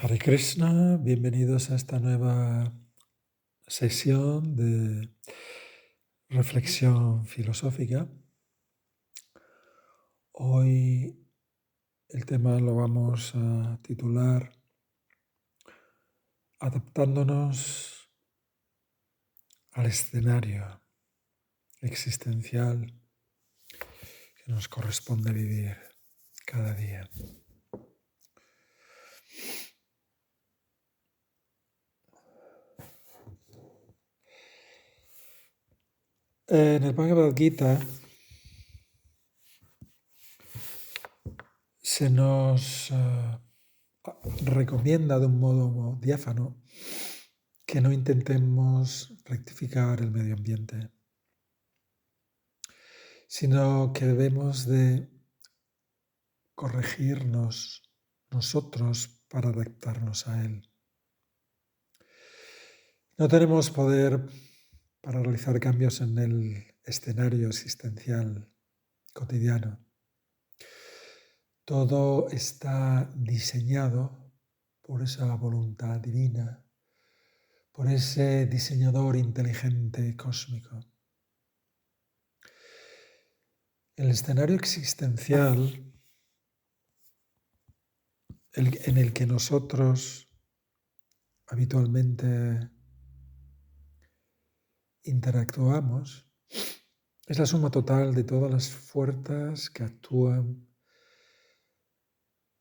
Hare Krishna, bienvenidos a esta nueva sesión de reflexión filosófica. Hoy el tema lo vamos a titular Adaptándonos al escenario existencial que nos corresponde vivir cada día. En el Bhagavad Gita se nos recomienda de un modo diáfano que no intentemos rectificar el medio ambiente, sino que debemos de corregirnos nosotros para adaptarnos a él. No tenemos poder para realizar cambios en el escenario existencial cotidiano. Todo está diseñado por esa voluntad divina, por ese diseñador inteligente cósmico. El escenario existencial en el que nosotros habitualmente interactuamos es la suma total de todas las fuerzas que actúan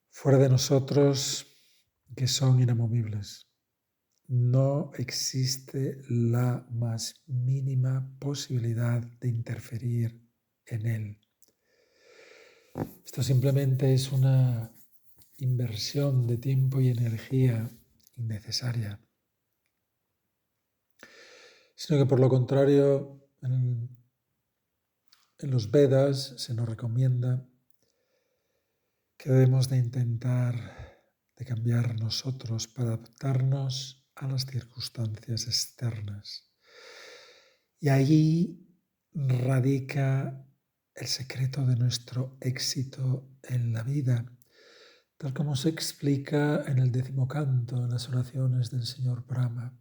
fuera de nosotros, que son inamovibles. No existe la más mínima posibilidad de interferir en él. Esto simplemente es una inversión de tiempo y energía innecesaria, sino que por lo contrario, en los Vedas se nos recomienda que debemos de intentar de cambiar nosotros para adaptarnos a las circunstancias externas. Y allí radica el secreto de nuestro éxito en la vida, tal como se explica en el 10º canto, en las oraciones del señor Brahma.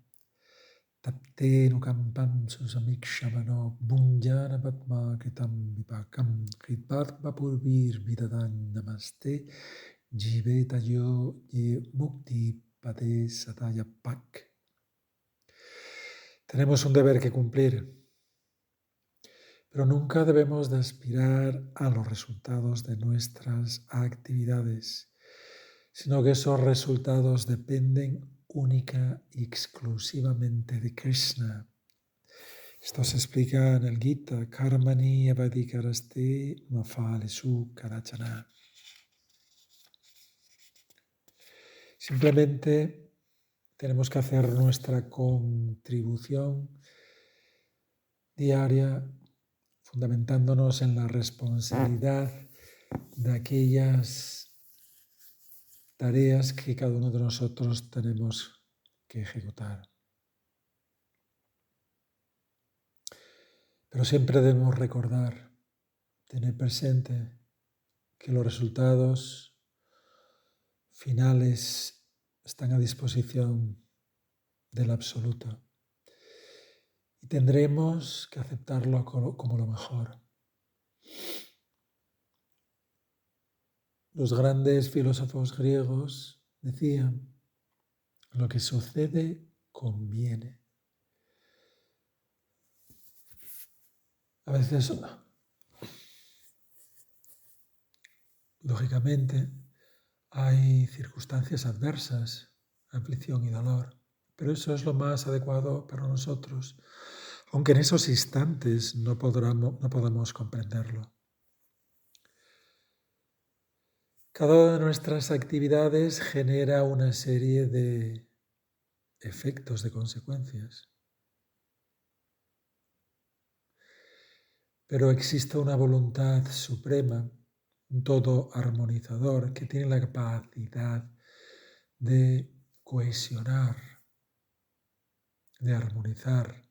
Tapte nukampam susamikshamano bunjana patma kritam vipakam kritpadma purvir vidadan namaste jiveta yo ye mukti pade sataya pak. Tenemos un deber que cumplir, pero nunca debemos de aspirar a los resultados de nuestras actividades, sino que esos resultados dependen única y exclusivamente de Krishna. Esto se explica en el Gita, Karmani Avadikaraste Mafalesu Karachana. Simplemente tenemos que hacer nuestra contribución diaria, fundamentándonos en la responsabilidad de aquellas tareas que cada uno de nosotros tenemos que ejecutar. Pero siempre debemos recordar, tener presente que los resultados finales están a disposición del absoluto y tendremos que aceptarlo como lo mejor. Los grandes filósofos griegos decían: lo que sucede conviene. A veces, lógicamente, hay circunstancias adversas, aflicción y dolor, pero eso es lo más adecuado para nosotros, aunque en esos instantes no podamos comprenderlo. Cada una de nuestras actividades genera una serie de efectos, de consecuencias. Pero existe una voluntad suprema, un todo armonizador, que tiene la capacidad de cohesionar, de armonizar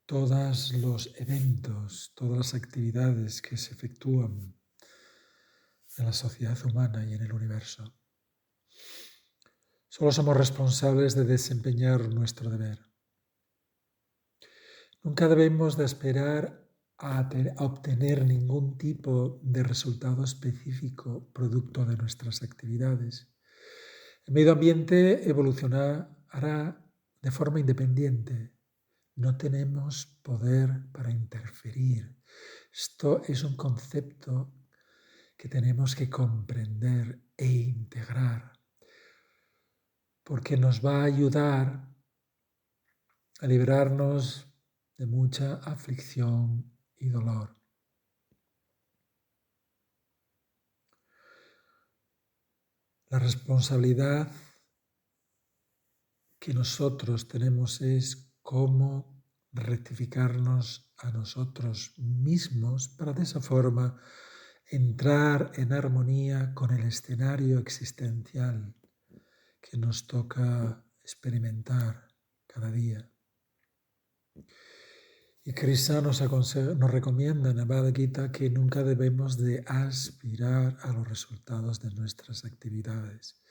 todos los eventos, todas las actividades que se efectúan en la sociedad humana y en el universo. Solo somos responsables de desempeñar nuestro deber. Nunca debemos de esperar a obtener ningún tipo de resultado específico producto de nuestras actividades. El medio ambiente evolucionará de forma independiente. No tenemos poder para interferir. Esto es un concepto que tenemos que comprender e integrar, porque nos va a ayudar a librarnos de mucha aflicción y dolor. La responsabilidad que nosotros tenemos es cómo rectificarnos a nosotros mismos para de esa forma entrar en armonía con el escenario existencial que nos toca experimentar cada día. Y Krishna nos recomienda en el Bhagavad Gita que nunca debemos de aspirar a los resultados de nuestras actividades.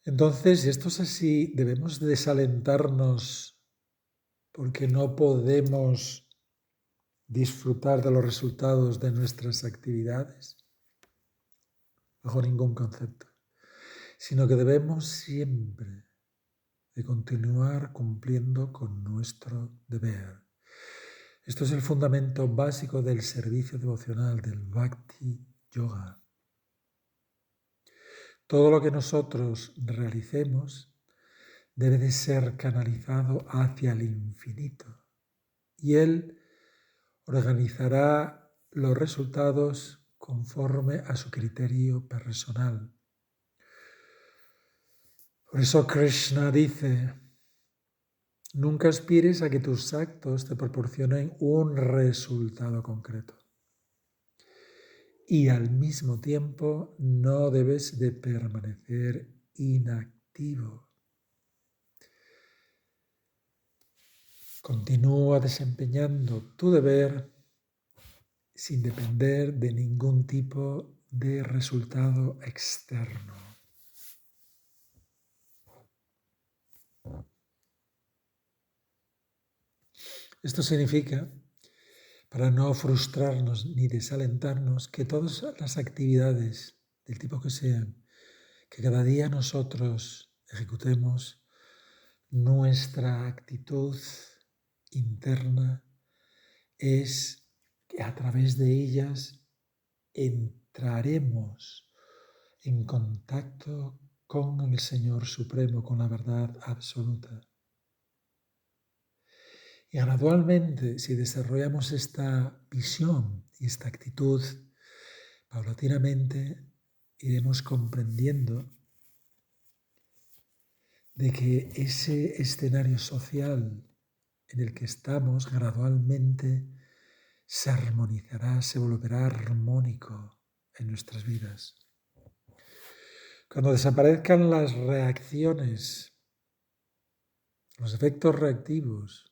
Entonces, si esto es así, debemos desalentarnos porque no podemos disfrutar de los resultados de nuestras actividades, bajo ningún concepto, sino que debemos siempre de continuar cumpliendo con nuestro deber. Esto es el fundamento básico del servicio devocional, del Bhakti Yoga. Todo lo que nosotros realicemos debe de ser canalizado hacia el infinito y Él organizará los resultados conforme a su criterio personal. Por eso Krishna dice: nunca aspires a que tus actos te proporcionen un resultado concreto. Y al mismo tiempo no debes de permanecer inactivo. Continúa desempeñando tu deber sin depender de ningún tipo de resultado externo. Esto significa, para no frustrarnos ni desalentarnos, que todas las actividades del tipo que sean, que cada día nosotros ejecutemos, nuestra actitud interna es que a través de ellas entraremos en contacto con el Señor Supremo, con la verdad absoluta. Y gradualmente, si desarrollamos esta visión y esta actitud, paulatinamente iremos comprendiendo de que ese escenario social en el que estamos gradualmente se armonizará, se volverá armónico en nuestras vidas. Cuando desaparezcan las reacciones, los efectos reactivos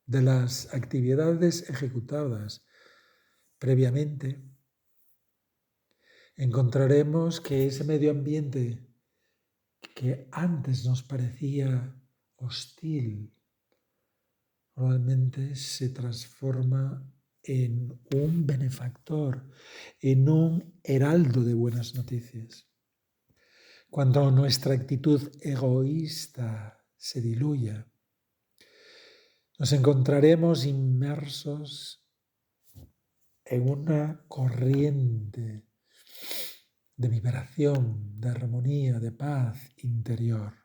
de las actividades ejecutadas previamente, encontraremos que ese medio ambiente que antes nos parecía hostil, realmente se transforma en un benefactor, en un heraldo de buenas noticias. Cuando nuestra actitud egoísta se diluya, nos encontraremos inmersos en una corriente de vibración, de armonía, de paz interior.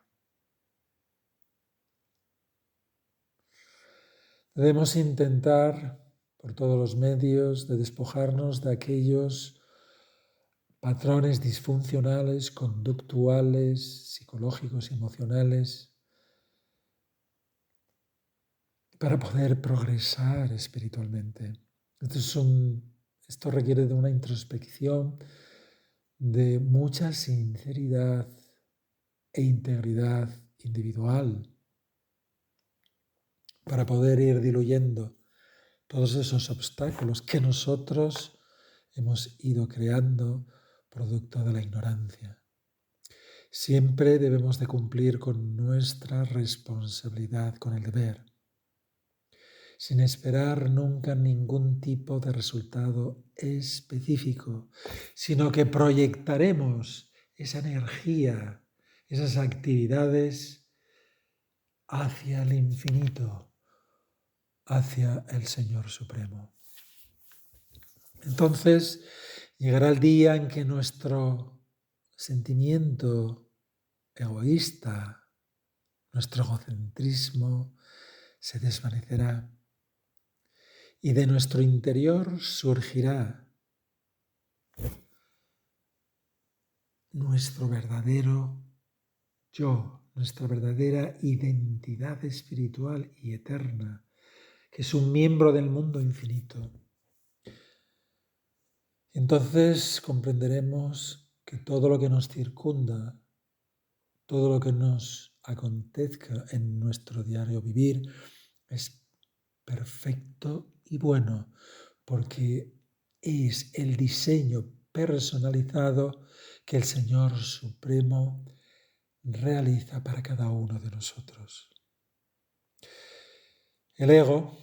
Debemos intentar, por todos los medios, de despojarnos de aquellos patrones disfuncionales, conductuales, psicológicos y emocionales, para poder progresar espiritualmente. Esto requiere de una introspección, de mucha sinceridad e integridad individual, para poder ir diluyendo todos esos obstáculos que nosotros hemos ido creando producto de la ignorancia. Siempre debemos de cumplir con nuestra responsabilidad, con el deber, sin esperar nunca ningún tipo de resultado específico, sino que proyectaremos esa energía, esas actividades hacia el infinito, hacia el Señor Supremo. Entonces llegará el día en que nuestro sentimiento egoísta, nuestro egocentrismo se desvanecerá y de nuestro interior surgirá nuestro verdadero yo, nuestra verdadera identidad espiritual y eterna, que es un miembro del mundo infinito. Entonces comprenderemos que todo lo que nos circunda, todo lo que nos acontezca en nuestro diario vivir es perfecto y bueno, porque es el diseño personalizado que el Señor Supremo realiza para cada uno de nosotros. El ego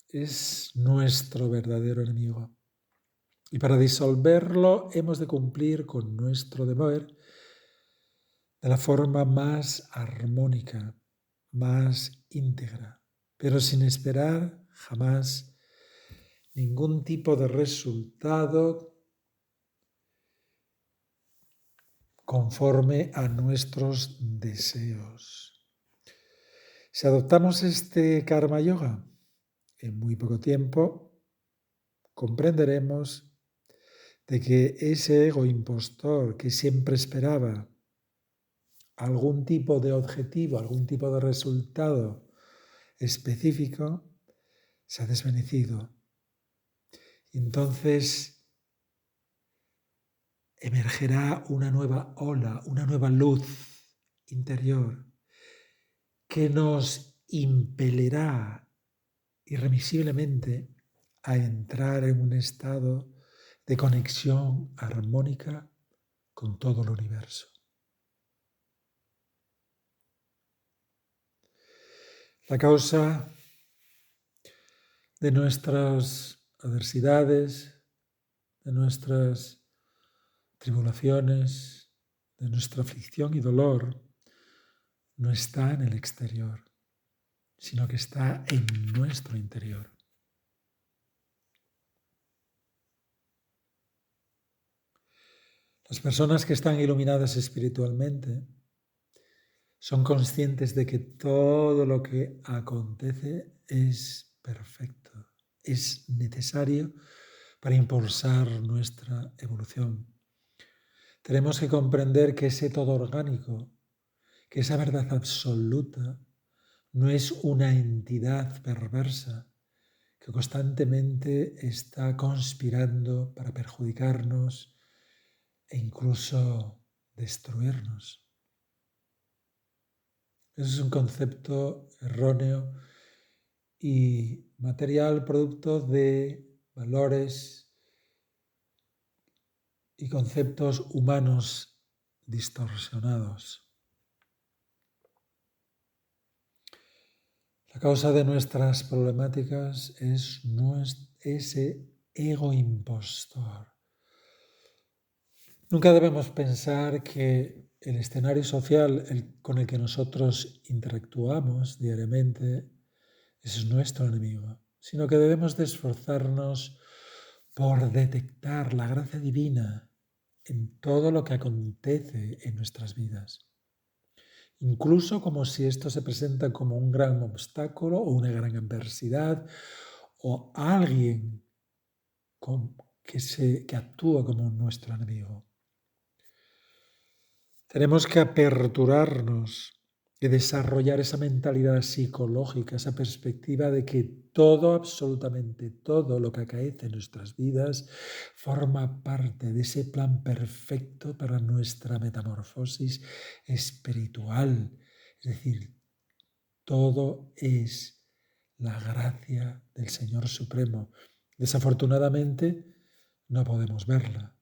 es nuestro verdadero enemigo y para disolverlo hemos de cumplir con nuestro deber de la forma más armónica, más íntegra, pero sin esperar jamás ningún tipo de resultado conforme a nuestros deseos. Si adoptamos este karma yoga, en muy poco tiempo comprenderemos de que ese ego impostor que siempre esperaba algún tipo de objetivo, algún tipo de resultado específico, se ha desvanecido. Entonces emergerá una nueva ola, una nueva luz interior que nos impelerá irremisiblemente a entrar en un estado de conexión armónica con todo el universo. La causa de nuestras adversidades, de nuestras tribulaciones, de nuestra aflicción y dolor, no está en el exterior, sino que está en nuestro interior. Las personas que están iluminadas espiritualmente son conscientes de que todo lo que acontece es perfecto, es necesario para impulsar nuestra evolución. Tenemos que comprender que ese todo orgánico, que esa verdad absoluta, no es una entidad perversa que constantemente está conspirando para perjudicarnos e incluso destruirnos. Ese es un concepto erróneo y material producto de valores y conceptos humanos distorsionados. La causa de nuestras problemáticas es ese ego impostor. Nunca debemos pensar que el escenario social con el que nosotros interactuamos diariamente es nuestro enemigo, sino que debemos de esforzarnos por detectar la gracia divina en todo lo que acontece en nuestras vidas. Incluso como si esto se presenta como un gran obstáculo o una gran adversidad o alguien que actúa como nuestro enemigo. Tenemos que aperturarnos y desarrollar esa mentalidad psicológica, esa perspectiva de que todo, absolutamente todo lo que acaece en nuestras vidas forma parte de ese plan perfecto para nuestra metamorfosis espiritual. Es decir, todo es la gracia del Señor Supremo. Desafortunadamente no podemos verla,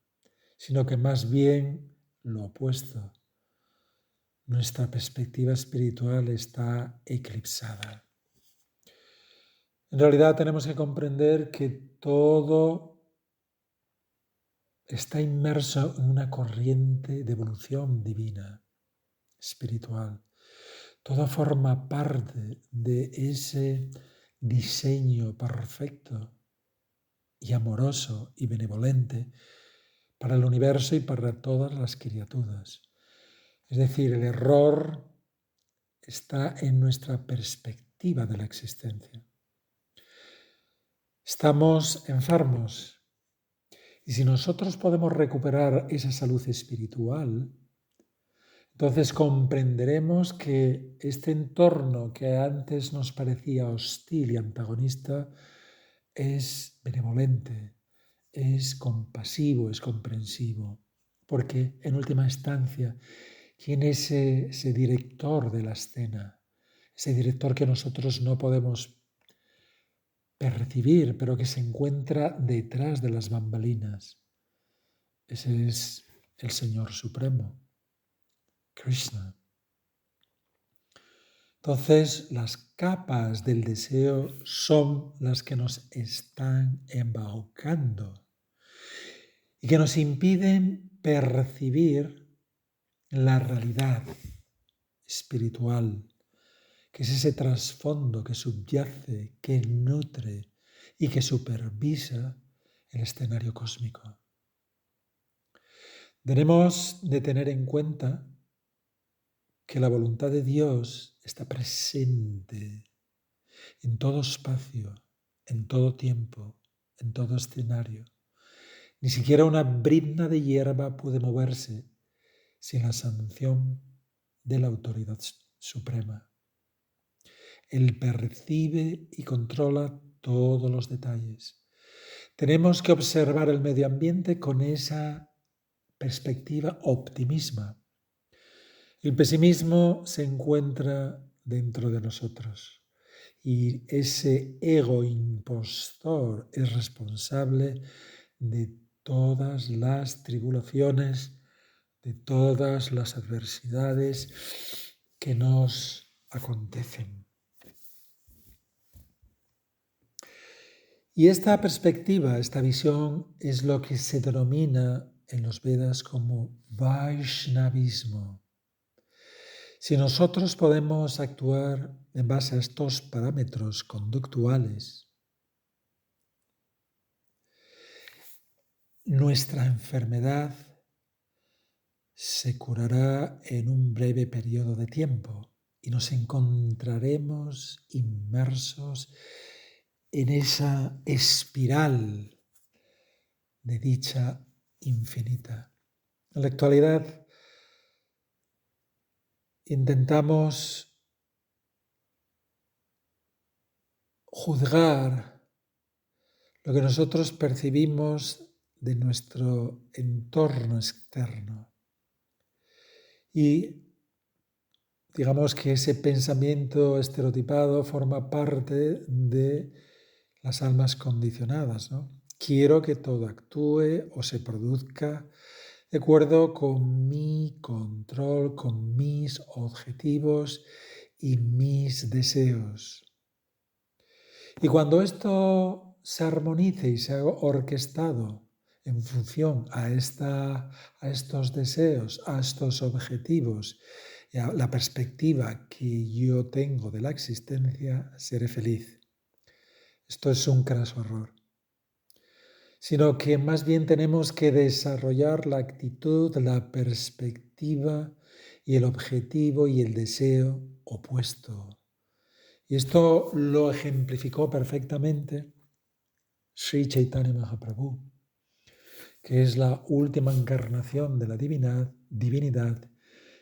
sino que más bien lo opuesto. nuestra perspectiva espiritual está eclipsada. En realidad tenemos que comprender que todo está inmerso en una corriente de evolución divina, espiritual. Todo forma parte de ese diseño perfecto y amoroso y benevolente para el universo y para todas las criaturas. Es decir, el error está en nuestra perspectiva de la existencia. Estamos enfermos y si nosotros podemos recuperar esa salud espiritual, entonces comprenderemos que este entorno que antes nos parecía hostil y antagonista es benevolente, es compasivo, es comprensivo, porque en última instancia, ¿quién es ese director de la escena? Ese director que nosotros no podemos percibir, pero que se encuentra detrás de las bambalinas. Ese es el Señor Supremo, Krishna. Entonces, las capas del deseo son las que nos están embaucando y que nos impiden percibir la realidad espiritual, que es ese trasfondo que subyace, que nutre y que supervisa el escenario cósmico. Debemos de tener en cuenta que la voluntad de Dios está presente en todo espacio, en todo tiempo, en todo escenario. Ni siquiera una brizna de hierba puede moverse sin la sanción de la autoridad suprema. Él percibe y controla todos los detalles. Tenemos que observar el medio ambiente con esa perspectiva optimista. El pesimismo se encuentra dentro de nosotros y ese ego impostor es responsable de todas las tribulaciones, de todas las adversidades que nos acontecen. Y esta perspectiva, esta visión, es lo que se denomina en los Vedas como Vaishnavismo. Si nosotros podemos actuar en base a estos parámetros conductuales, nuestra enfermedad se curará en un breve periodo de tiempo y nos encontraremos inmersos en esa espiral de dicha infinita. En la actualidad intentamos juzgar lo que nosotros percibimos de nuestro entorno externo. Y digamos que ese pensamiento estereotipado forma parte de las almas condicionadas, ¿no? Quiero que todo actúe o se produzca de acuerdo con mi control, con mis objetivos y mis deseos. Y cuando esto se armonice y se ha orquestado en función a estos deseos, a estos objetivos, y a la perspectiva que yo tengo de la existencia, seré feliz. Esto es un craso error. Sino que más bien tenemos que desarrollar la actitud, la perspectiva y el objetivo y el deseo opuesto. Y esto lo ejemplificó perfectamente Sri Chaitanya Mahaprabhu, que es la última encarnación de la divinidad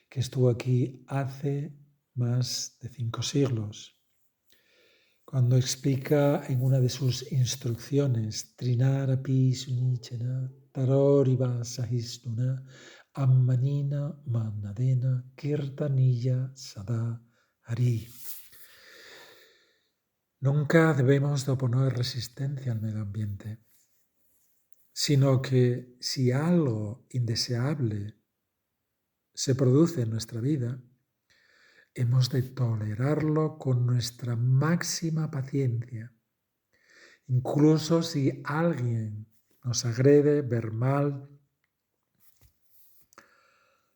que estuvo aquí hace más de 5 siglos, cuando explica en una de sus instrucciones, Trinarapi Sunichena Taroriva Sahisnuna Ammanina Manadena Kirtaniya Sada Hari. Nunca debemos de oponer resistencia al medio ambiente, sino que si algo indeseable se produce en nuestra vida, hemos de tolerarlo con nuestra máxima paciencia. Incluso si alguien nos agrede verbal,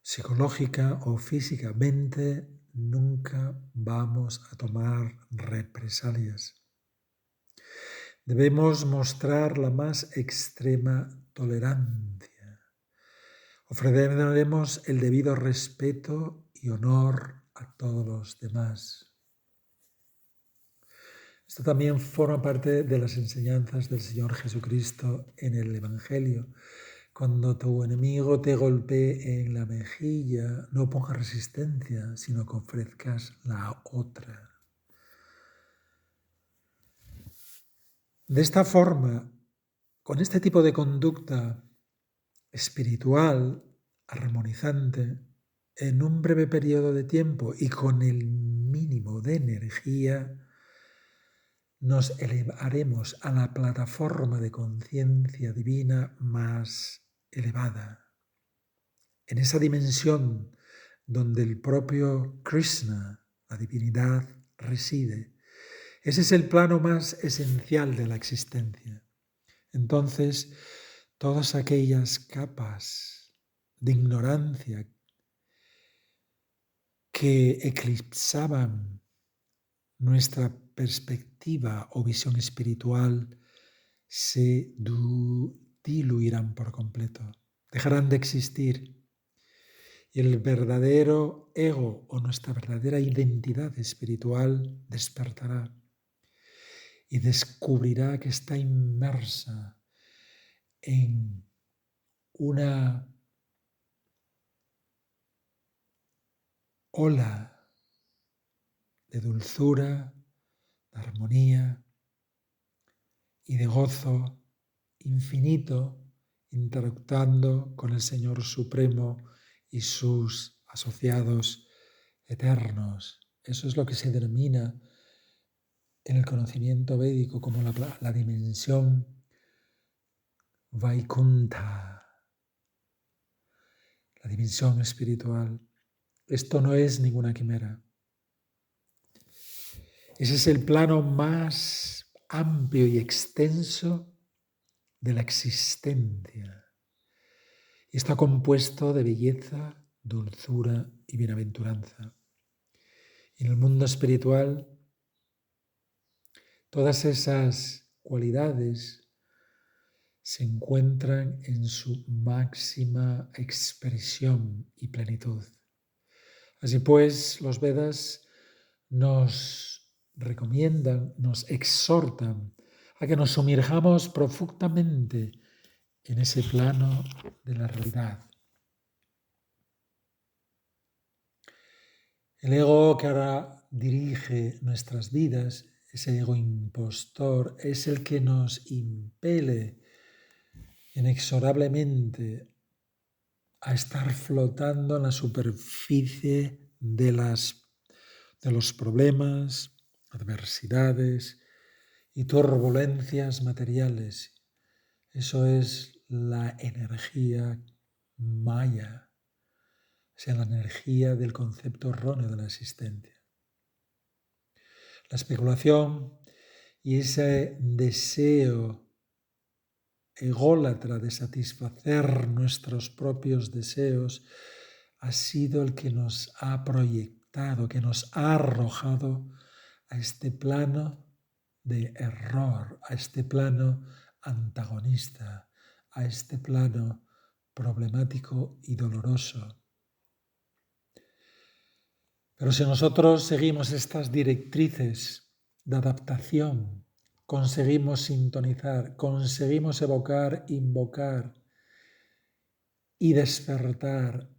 psicológica o físicamente, nunca vamos a tomar represalias. Debemos mostrar la más extrema tolerancia. Ofreceremos el debido respeto y honor a todos los demás. Esto también forma parte de las enseñanzas del Señor Jesucristo en el Evangelio. Cuando tu enemigo te golpee en la mejilla, no pongas resistencia, sino que ofrezcas la otra. De esta forma, con este tipo de conducta espiritual, armonizante, en un breve periodo de tiempo y con el mínimo de energía, nos elevaremos a la plataforma de conciencia divina más elevada. En esa dimensión donde el propio Krishna, la divinidad, reside. Ese es el plano más esencial de la existencia. Entonces, todas aquellas capas de ignorancia que eclipsaban nuestra perspectiva o visión espiritual se diluirán por completo, dejarán de existir y el verdadero ego o nuestra verdadera identidad espiritual despertará y descubrirá que está inmersa en una ola de dulzura, de armonía y de gozo infinito, interactuando con el Señor Supremo y sus asociados eternos. Eso es lo que se denomina en el conocimiento védico como la dimensión Vaikuntha, la dimensión espiritual. Esto no es ninguna quimera. Ese es el plano más amplio y extenso de la existencia. Y está compuesto de belleza, dulzura y bienaventuranza. Y en el mundo espiritual, todas esas cualidades se encuentran en su máxima expresión y plenitud. Así pues, los Vedas nos recomiendan, nos exhortan a que nos sumerjamos profundamente en ese plano de la realidad. El ego que ahora dirige nuestras vidas, ese ego impostor, es el que nos impele inexorablemente a estar flotando en la superficie de los problemas, adversidades y turbulencias materiales. Eso es la energía maya, o sea, la energía del concepto erróneo de la existencia. La especulación y ese deseo ególatra de satisfacer nuestros propios deseos ha sido el que nos ha proyectado, que nos ha arrojado a este plano de error, a este plano antagonista, a este plano problemático y doloroso. Pero si nosotros seguimos estas directrices de adaptación, conseguimos sintonizar, conseguimos evocar, invocar y despertar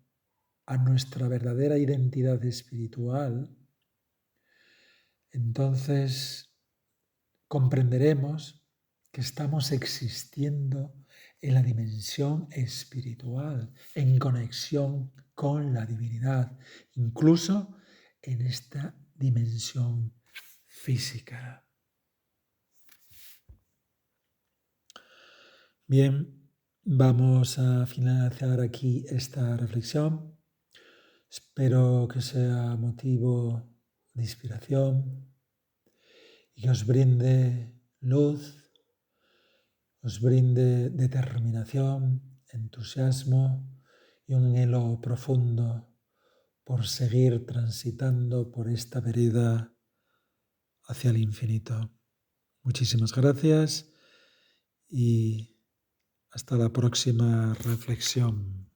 a nuestra verdadera identidad espiritual, entonces comprenderemos que estamos existiendo en la dimensión espiritual, en conexión con la divinidad, incluso en esta dimensión física. Bien, vamos a finalizar aquí esta reflexión. Espero que sea motivo de inspiración y que os brinde luz, os brinde determinación, entusiasmo y un anhelo profundo por seguir transitando por esta vereda hacia el infinito. Muchísimas gracias y hasta la próxima reflexión.